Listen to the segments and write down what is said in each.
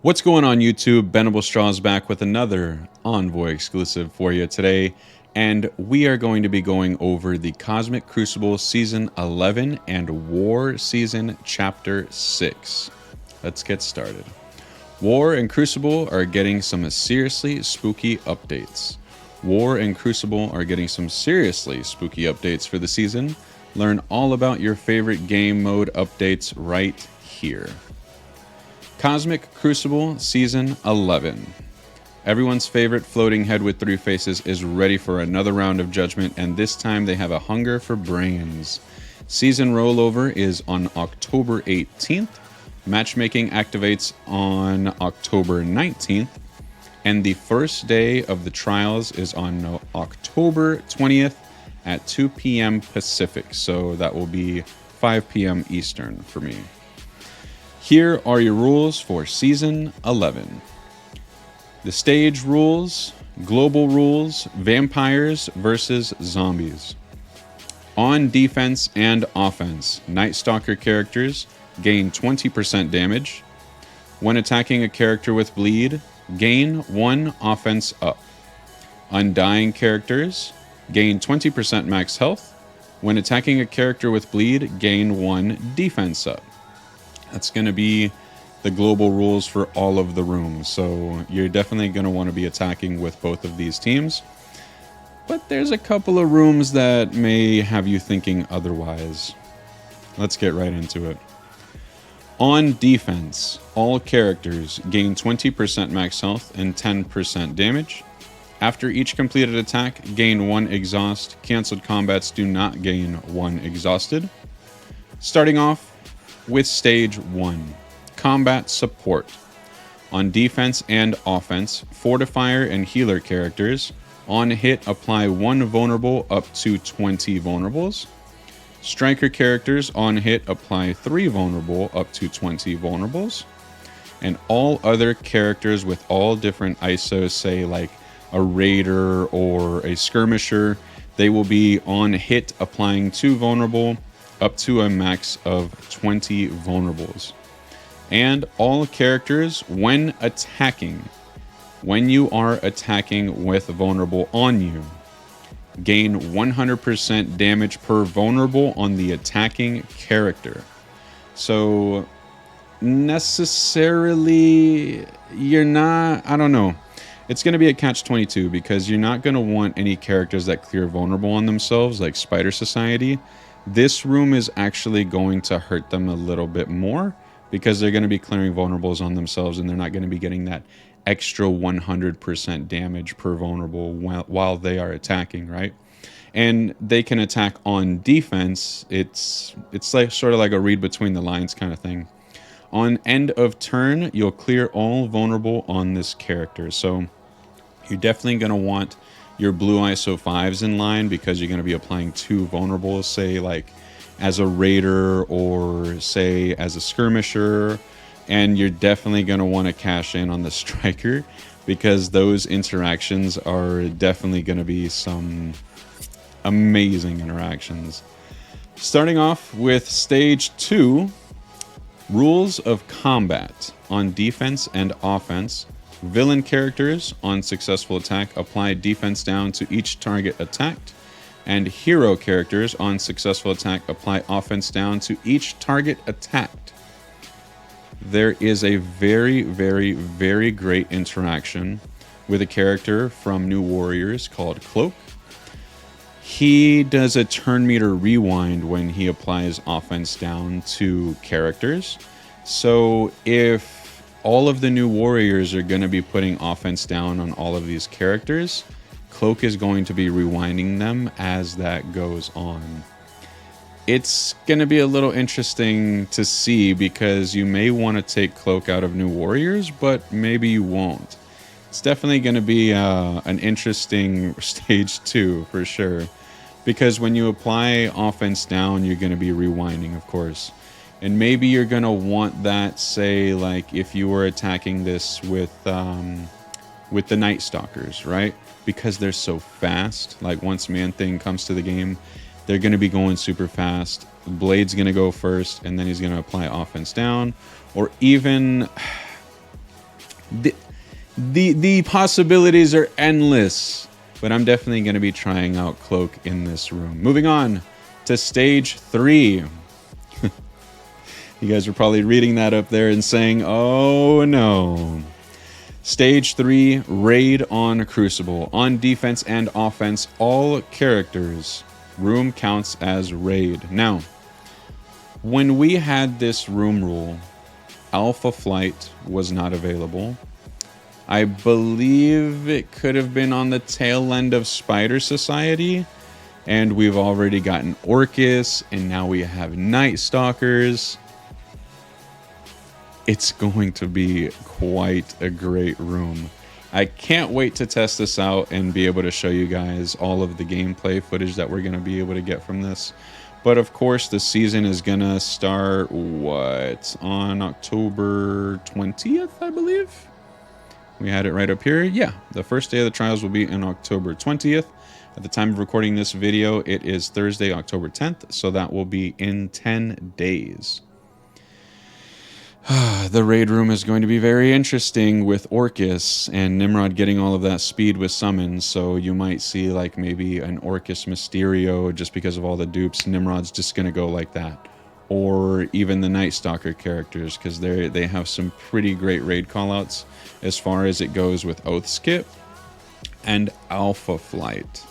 What's going on YouTube? Benable Straws back with another Envoy exclusive for you today, and we are going to be going over the Cosmic Crucible Season 11 and War Season Chapter 6. Let's get started. War and Crucible are getting some seriously spooky updates. War and Crucible are getting some seriously spooky updates for the season. Learn all about your favorite game mode updates right here. Cosmic Crucible Season 11. Everyone's favorite floating head with three faces is ready for another round of judgment, and this time they have a hunger for brains. Season rollover is on October 18th. Matchmaking activates on October 19th. And the first day of the trials is on October 20th at 2 p.m. Pacific. So that will be 5 p.m. Eastern for me. Here are your rules for Season 11. The stage rules, global rules, vampires versus zombies. On defense and offense, Night Stalker characters gain 20% damage. When attacking a character with bleed, gain 1 offense up. Undying characters gain 20% max health. When attacking a character with bleed, gain 1 defense up. That's going to be the global rules for all of the rooms. So you're definitely going to want to be attacking with both of these teams. But there's a couple of rooms that may have you thinking otherwise. Let's get right into it. On defense, all characters gain 20% max health and 10% damage. After each completed attack, gain 1 exhaust. Cancelled combats do not gain 1 exhausted. Starting off with Stage 1, Combat Support. On defense and offense, Fortifier and Healer characters on hit apply 1 vulnerable up to 20 vulnerables. Striker characters on hit apply 3 vulnerable up to 20 vulnerables. And all other characters with all different ISOs, say like a Raider or a Skirmisher, they will be on hit applying 2 vulnerable up to a max of 20 vulnerables. And all characters when you are attacking with vulnerable on you, gain 100% damage per vulnerable on the attacking character. So necessarily you're not, I don't know. It's going to be a catch-22 because you're not going to want any characters that clear vulnerable on themselves like Spider Society. This room is actually going to hurt them a little bit more because they're going to be clearing vulnerables on themselves and they're not going to be getting that extra 100% damage per vulnerable while they are attacking, right? And they can attack on defense. It's like sort of like a read between the lines kind of thing. On end of turn, you'll clear all vulnerable on this character. So you're definitely going to want your blue ISO 5s in line because you're going to be applying 2 vulnerables, say like as a Raider or say as a Skirmisher, and you're definitely going to want to cash in on the Striker because those interactions are definitely going to be some amazing interactions. Starting off with Stage 2, Rules of Combat. On defense and offense, villain characters on successful attack apply defense down to each target attacked, and hero characters on successful attack apply offense down to each target attacked. There is a very, very, very great interaction with a character from New Warriors called Cloak. He does a turn meter rewind when he applies offense down to characters. So if all of the New Warriors are going to be putting offense down on all of these characters, Cloak is going to be rewinding them as that goes on. It's going to be a little interesting to see because you may want to take Cloak out of New Warriors, but maybe you won't. It's definitely going to be an interesting Stage 2 for sure, because when you apply offense down, you're going to be rewinding, of course. And maybe you're going to want that, say, like if you were attacking this with the Night Stalkers, right? Because they're so fast. Like once Man-Thing comes to the game, they're going to be going super fast. Blade's going to go first, and then he's going to apply offense down. Or even The, the possibilities are endless, but I'm definitely going to be trying out Cloak in this room. Moving on to stage 3. You guys are probably reading that up there and saying, oh no. Stage 3, Raid on Crucible. On defense and offense, all characters. Room counts as raid. Now, when we had this room rule, Alpha Flight was not available. I believe it could have been on the tail end of Spider Society. And we've already gotten Orcus, and now we have Night Stalkers. It's going to be quite a great room. I can't wait to test this out and be able to show you guys all of the gameplay footage that we're going to be able to get from this. But of course, the season is going to start, on October 20th, I believe? We had it right up here. Yeah, the first day of the trials will be on October 20th. At the time of recording this video, it is Thursday, October 10th, so that will be in 10 days. The raid room is going to be very interesting with Orcus and Nimrod getting all of that speed with summons, so you might see like maybe an Orcus Mysterio just because of all the dupes. Nimrod's just going to go like that. Or even the Night Stalker characters, because they have some pretty great raid callouts as far as it goes with Oath Skip and Alpha Flight.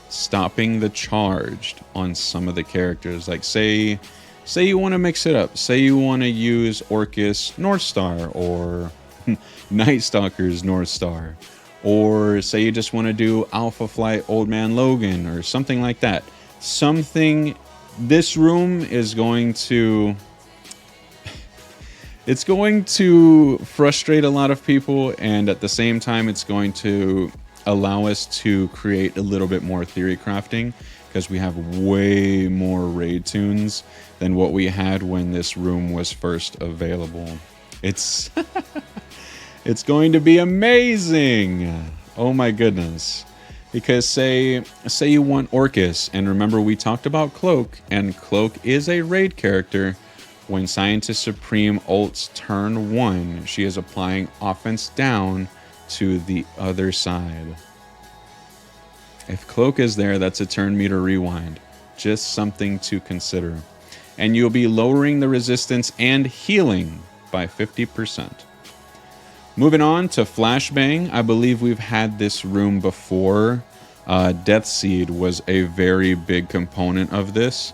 Stopping the charged on some of the characters, like say you want to mix it up. Say you want to use Orcus Northstar or Night Stalkers Northstar. Or say you just want to do Alpha Flight Old Man Logan or something like that. This room is going to... It's going to frustrate a lot of people, and at the same time it's going to allow us to create a little bit more theory crafting, because we have way more raid tunes than what we had when this room was first available. It's it's going to be amazing. Oh my goodness. Because say you want Orcus, and remember we talked about Cloak, and Cloak is a raid character. When Scientist Supreme ults turn 1, she is applying offense down to the other side. If Cloak is there, that's a turn meter rewind. Just something to consider. And you'll be lowering the resistance and healing by 50%. Moving on to Flashbang. I believe we've had this room before. Death Seed was a very big component of this.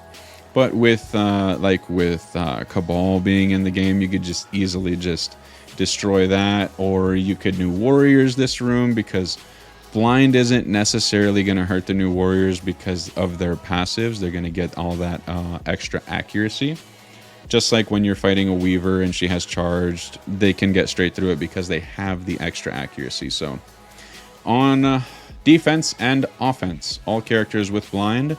But with Cabal being in the game, you could just easily just destroy that. Or you could New Warriors this room, because Blind isn't necessarily going to hurt the New Warriors because of their passives. They're going to get all that extra accuracy. Just like when you're fighting a Weaver and she has charged, they can get straight through it because they have the extra accuracy. So on defense and offense, all characters with Blind,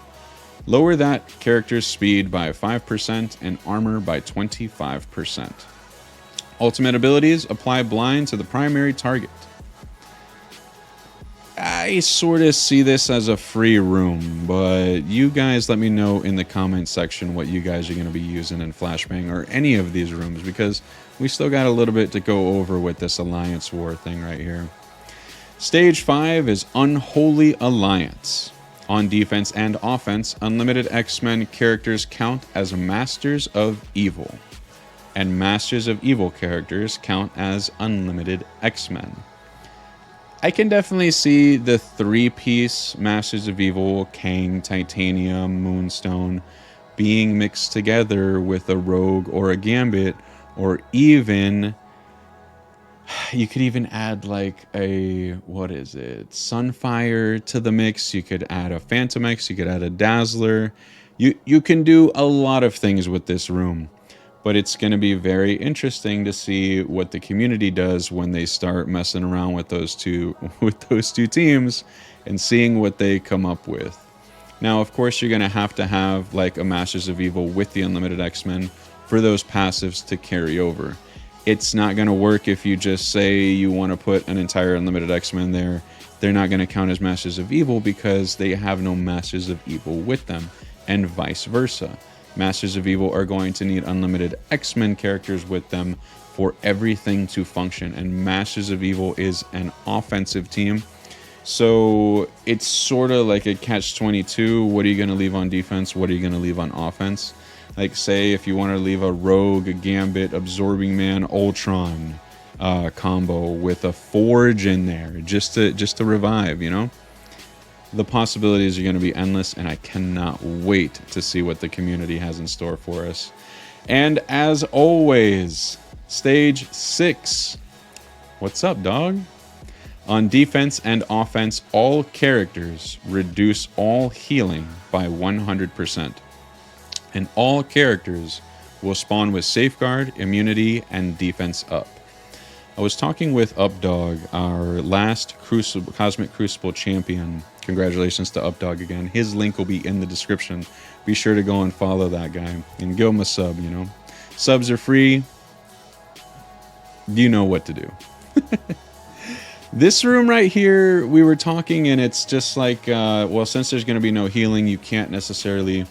lower that character's speed by 5% and armor by 25%. Ultimate abilities, apply Blind to the primary target. I sort of see this as a free room, but you guys let me know in the comment section what you guys are going to be using in Flashbang or any of these rooms, because we still got a little bit to go over with this Alliance War thing right here. Stage 5 is Unholy Alliance. On defense and offense, Unlimited X-Men characters count as Masters of Evil, and Masters of Evil characters count as Unlimited X-Men. I can definitely see the 3-piece Masters of Evil, Kang, Titanium, Moonstone, being mixed together with a Rogue or a Gambit, or even... You could even add like a, Sunfire to the mix. You could add a Phantom X, you could add a Dazzler. You can do a lot of things with this room. But it's going to be very interesting to see what the community does when they start messing around with those two teams and seeing what they come up with. Now, of course, you're going to have like a Masters of Evil with the Unlimited X-Men for those passives to carry over. It's not going to work if you just say you want to put an entire Unlimited X-Men there. They're not going to count as Masters of Evil because they have no Masters of Evil with them, and vice versa. Masters of Evil are going to need Unlimited X-Men characters with them for everything to function. And Masters of Evil is an offensive team. So it's sort of like a catch-22. What are you going to leave on defense? What are you going to leave on offense? Like, say, if you want to leave a Rogue, a Gambit, Absorbing Man, Ultron combo with a Forge in there, just to revive, you know? The possibilities are going to be endless, and I cannot wait to see what the community has in store for us. And as always, Stage 6. What's up, dog? On defense and offense, all characters reduce all healing by 100%. And all characters will spawn with Safeguard, Immunity, and Defense Up. I was talking with Updog, our last Cosmic Crucible champion. Congratulations to Updog again. His link will be in the description. Be sure to go and follow that guy. And give him a sub, you know. Subs are free. You know what to do. This room right here, we were talking, and it's just like, well, since there's going to be no healing, you can't necessarily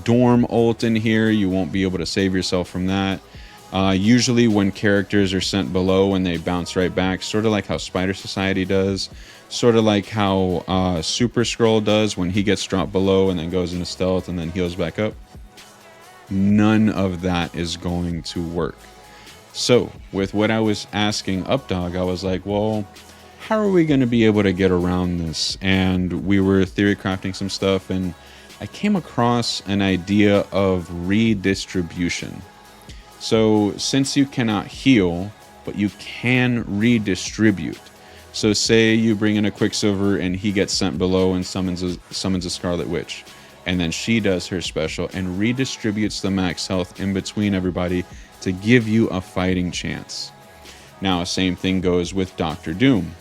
dorm ult in here. You won't be able to save yourself from that. Usually when characters are sent below and they bounce right back, sort of like how Spider Society does, sort of like how Super Scroll does when he gets dropped below and then goes into stealth and then heals back up. None of that is going to work. So with what I was asking Updog, I was like, well, how are we going to be able to get around this? And we were theory crafting some stuff, and I came across an idea of redistribution. So since you cannot heal, but you can redistribute. So say you bring in a Quicksilver and he gets sent below and summons a Scarlet Witch. And then she does her special and redistributes the max health in between everybody to give you a fighting chance. Now, same thing goes with Doctor Doom.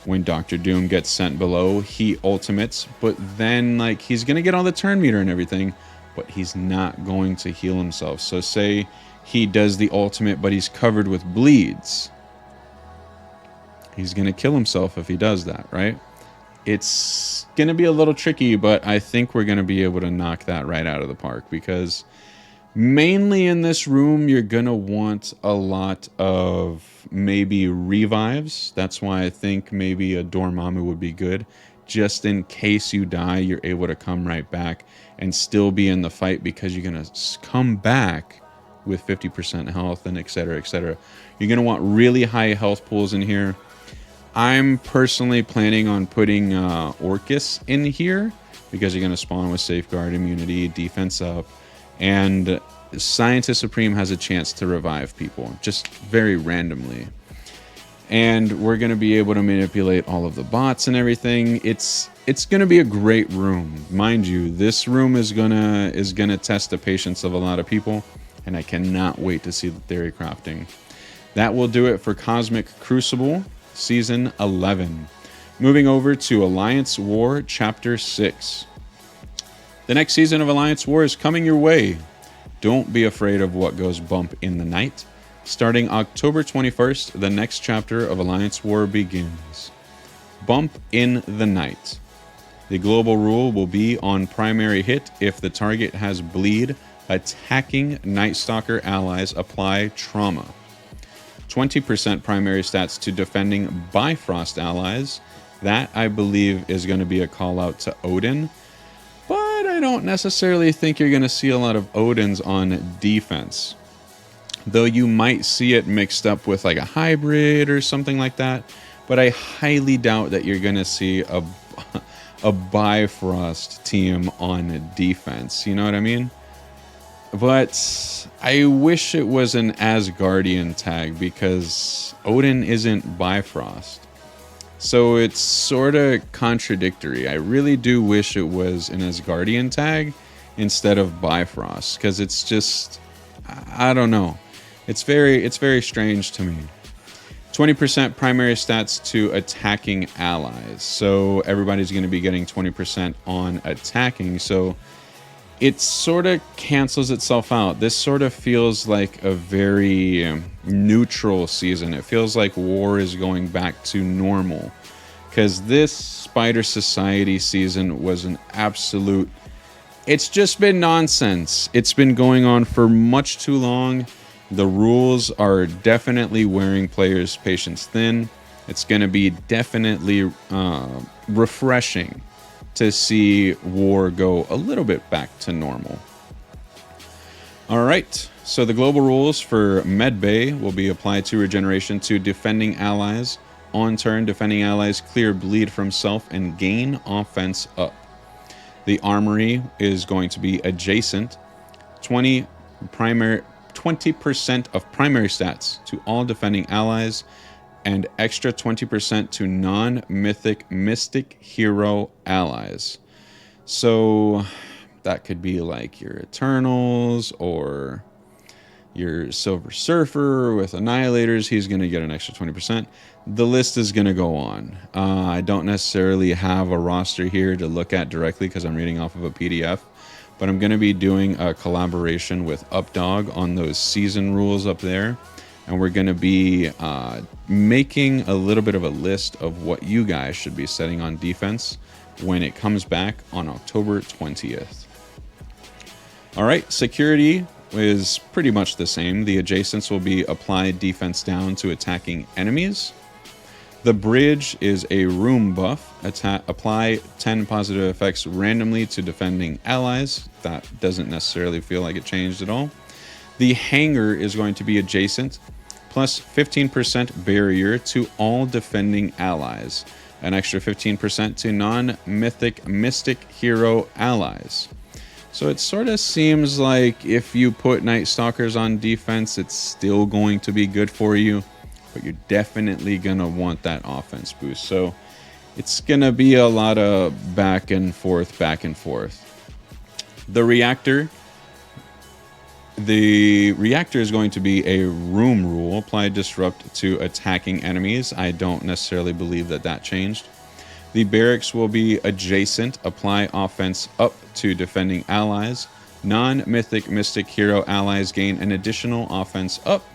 When Doctor Doom gets sent below, he ultimates, but then like he's going to get on the turn meter and everything, but he's not going to heal himself. So say he does the ultimate, but he's covered with bleeds. He's going to kill himself if he does that, right? It's going to be a little tricky, but I think we're going to be able to knock that right out of the park, because mainly in this room, you're going to want a lot of maybe revives. That's why I think maybe a Dormammu would be good. Just in case you die, you're able to come right back and still be in the fight, because you're going to come back with 50% health and etc, etc. You're going to want really high health pools in here. I'm personally planning on putting Orcus in here, because you're going to spawn with Safeguard, Immunity, Defense Up, and Scientist Supreme has a chance to revive people, just very randomly. And we're going to be able to manipulate all of the bots and everything. It's going to be a great room. Mind you, this room is gonna test the patience of a lot of people, and I cannot wait to see the theory crafting. That will do it for Cosmic Crucible Season 11. Moving over to Alliance War Chapter 6. The next season of Alliance War is coming your way. Don't be afraid of what goes bump in the night. Starting October 21st, the next chapter of Alliance War begins. Bump in the night. The global rule will be on primary hit if the target has bleed, attacking Night Stalker allies apply trauma. 20% primary stats to defending Bifrost allies. That, I believe, is going to be a call out to Odin. But I don't necessarily think you're going to see a lot of Odins on defense. Though you might see it mixed up with like a hybrid or something like that. But I highly doubt that you're going to see a Bifrost team on defense. You know what I mean? But I wish it was an Asgardian tag, because Odin isn't Bifrost. So it's sort of contradictory. I really do wish it was an Asgardian tag instead of Bifrost, because it's just, I don't know. It's very strange to me. 20% primary stats to attacking allies. So everybody's going to be getting 20% on attacking. So it sort of cancels itself out. This sort of feels like a very neutral season. It feels like war is going back to normal, because this Spider Society season was an absolute... It's just been nonsense. It's been going on for much too long, The rules are definitely wearing players' patience thin. It's going to be definitely refreshing to see War go a little bit back to normal. All right, so the global rules for Medbay will be applied to regeneration to defending allies. On turn, defending allies clear bleed from self and gain offense up. The armory is going to be adjacent. 20% of primary stats to all defending allies, and extra 20% to non-mythic mystic hero allies. So that could be like your Eternals or your Silver Surfer with Annihilators. He's going to get an extra 20%. The list is going to go on. I don't necessarily have a roster here to look at directly because I'm reading off of a PDF, but I'm going to be doing a collaboration with Updog on those season rules up there, and we're going to be making a little bit of a list of what you guys should be setting on defense when it comes back on October 20th. All right, security is pretty much the same. The adjacents will be applied defense down to attacking enemies. The bridge is a room buff. Apply 10 positive effects randomly to defending allies. That doesn't necessarily feel like it changed at all. The hangar is going to be adjacent, plus 15% barrier to all defending allies. An extra 15% to non-mythic mystic hero allies. So it sort of seems like if you put Night Stalkers on defense, it's still going to be good for you, but you're definitely going to want that offense boost. So it's going to be a lot of back and forth, back and forth. The reactor is going to be a room rule. Apply disrupt to attacking enemies. I don't necessarily believe that changed. The barracks will be adjacent. Apply offense up to defending allies. Non-mythic mystic hero allies gain an additional offense up.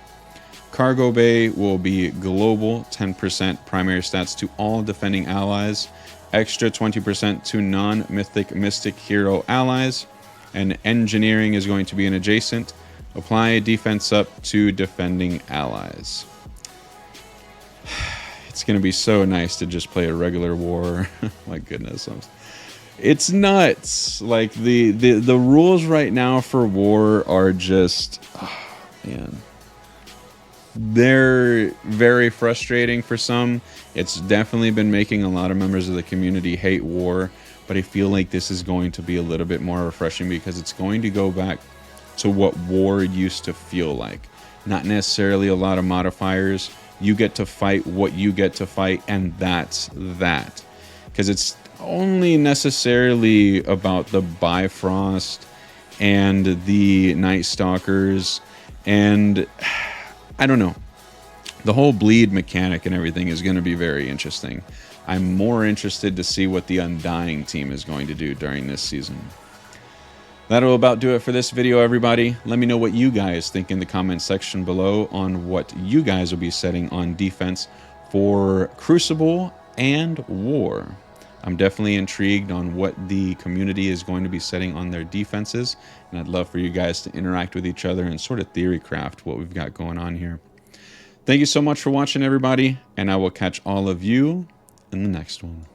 Cargo bay will be global. 10% primary stats to all defending allies. Extra 20% to non-mythic mystic hero allies. And engineering is going to be an adjacent. Apply defense up to defending allies. It's going to be so nice to just play a regular war. My goodness. It's nuts. Like the rules right now for war are just, man. They're very frustrating for some. It's definitely been making a lot of members of the community hate war, but I feel like this is going to be a little bit more refreshing because it's going to go back to what war used to feel like. Not necessarily a lot of modifiers. You get to fight what you get to fight, and that's that. Because it's only necessarily about the Bifrost and the Night Stalkers, and I don't know. The whole bleed mechanic and everything is going to be very interesting. I'm more interested to see what the Undying team is going to do during this season. That'll about do it for this video, everybody. Let me know what you guys think in the comment section below on what you guys will be setting on defense for Crucible and War. I'm definitely intrigued on what the community is going to be setting on their defenses, and I'd love for you guys to interact with each other and sort of theory craft what we've got going on here. Thank you so much for watching, everybody, and I will catch all of you in the next one.